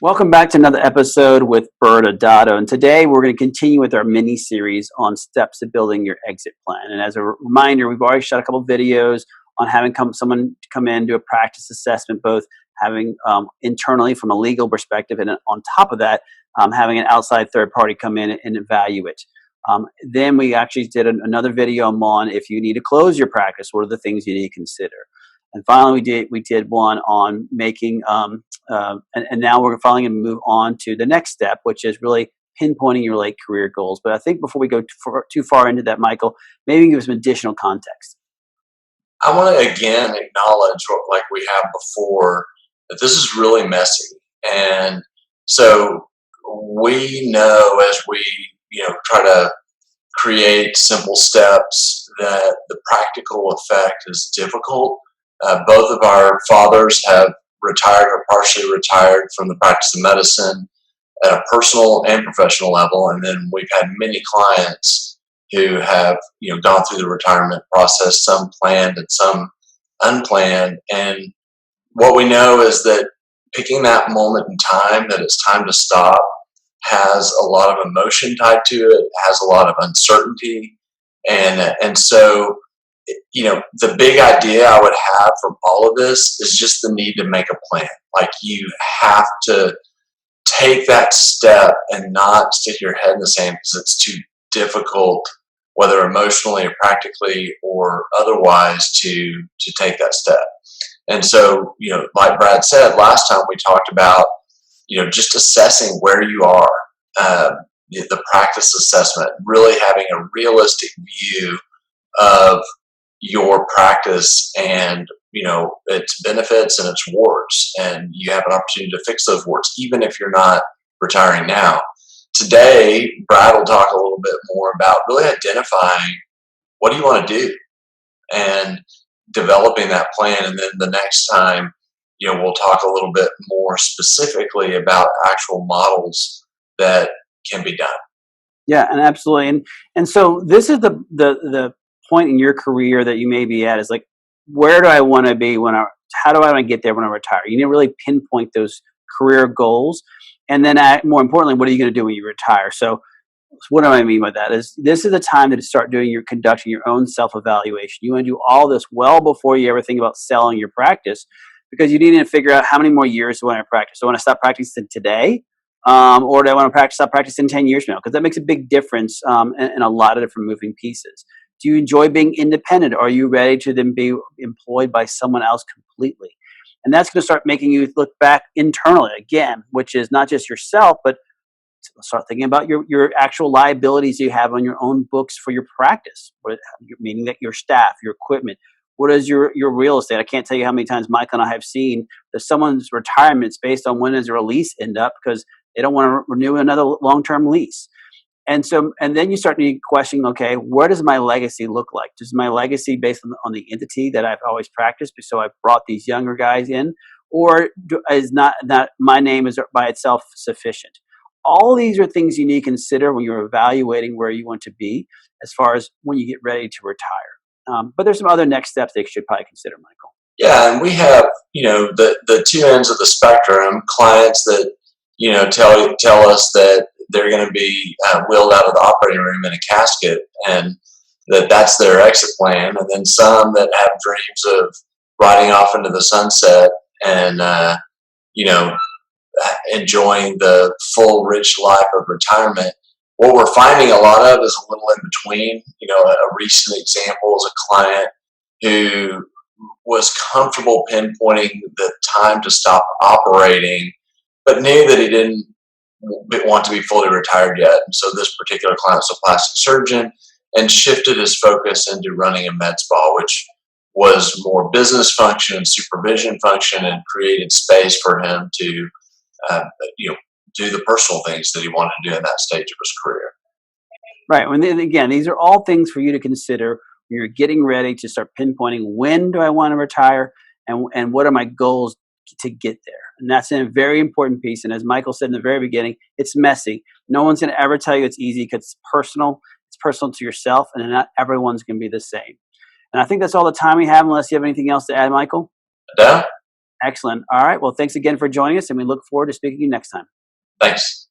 Welcome back to another episode with ByrdAdatto, and today we're going to continue with our mini series on steps to building your exit plan. And as a reminder, we've already shot a couple of videos on having someone come in do a practice assessment, both having internally from a legal perspective, and on top of that, having an outside third party come in and evaluate. Then we actually did another video on if you need to close your practice, what are the things you need to consider. And finally, we did one on making, and now we're finally going to move on to the next step, which is really pinpointing your late career goals. But I think before we go too far into that, Michael, maybe give some additional context. I want to again acknowledge what, like we have before, that this is really messy. And so we know as we, try to create simple steps that the practical effect is difficult. Both of our fathers have retired or partially retired from the practice of medicine at a personal and professional level. And then we've had many clients who have gone through the retirement process, some planned and some unplanned. And what we know is that picking that moment in time, that it's time to stop, has a lot of emotion tied to it, has a lot of uncertainty. And so the big idea I would have from all of this is just the need to make a plan. Like, you have to take that step and not stick your head in the sand because it's too difficult, whether emotionally or practically or otherwise, to take that step. And so, like Brad said last time, we talked about, just assessing where you are, the practice assessment, really having a realistic view of your practice and its benefits and its warts, and you have an opportunity to fix those warts even if you're not retiring now. Today Brad will talk a little bit more about really identifying what do you want to do and developing that plan, and then the next time we'll talk a little bit more specifically about actual models that can be done. Yeah, and absolutely. And so this is the point in your career that you may be at, is like, where do I want to be how do I want to get there when I retire? You need to really pinpoint those career goals. And then more importantly, what are you going to do when you retire? So what do I mean by that is this is the time to start conducting your own self-evaluation. You want to do all this well before you ever think about selling your practice, because you need to figure out how many more years do I want to practice. Do I want to stop practicing today? Or do I want to stop practicing 10 years from now? Because that makes a big difference in a lot of different moving pieces. Do you enjoy being independent? Are you ready to then be employed by someone else completely? And that's going to start making you look back internally again, which is not just yourself, but start thinking about your actual liabilities you have on your own books for your practice, meaning that your staff, your equipment. What is your real estate? I can't tell you how many times Michael and I have seen that someone's retirement is based on when does their lease end up, because they don't want to renew another long-term lease. And then you start to question, okay, where does my legacy look like? Does my legacy based on the entity that I've always practiced, so I've brought these younger guys in, or is not my name is by itself sufficient? All these are things you need to consider when you're evaluating where you want to be as far as when you get ready to retire. But there's some other next steps they should probably consider, Michael. Yeah, and we have the two ends of the spectrum: clients that tell us that they're going to be wheeled out of the operating room in a casket, and that's their exit plan. And then some that have dreams of riding off into the sunset and enjoying the full, rich life of retirement. What we're finding a lot of is a little in between. A recent example is a client who was comfortable pinpointing the time to stop operating, but knew that he didn't want to be fully retired yet. And so this particular client was a plastic surgeon and shifted his focus into running a med spa, which was more business function and supervision function, and created space for him to do the personal things that he wanted to do in that stage of his career. Right. And then again, these are all things for you to consider when you're getting ready to start pinpointing when do I want to retire, and what are my goals to get there. And that's a very important piece. And as Michael said in the very beginning, it's messy. No one's going to ever tell you it's easy, because it's personal. It's personal to yourself, and not everyone's going to be the same. And I think that's all the time we have, unless you have anything else to add, Michael. Yeah. Excellent. All right. Well, thanks again for joining us, and we look forward to speaking to you next time. Thanks.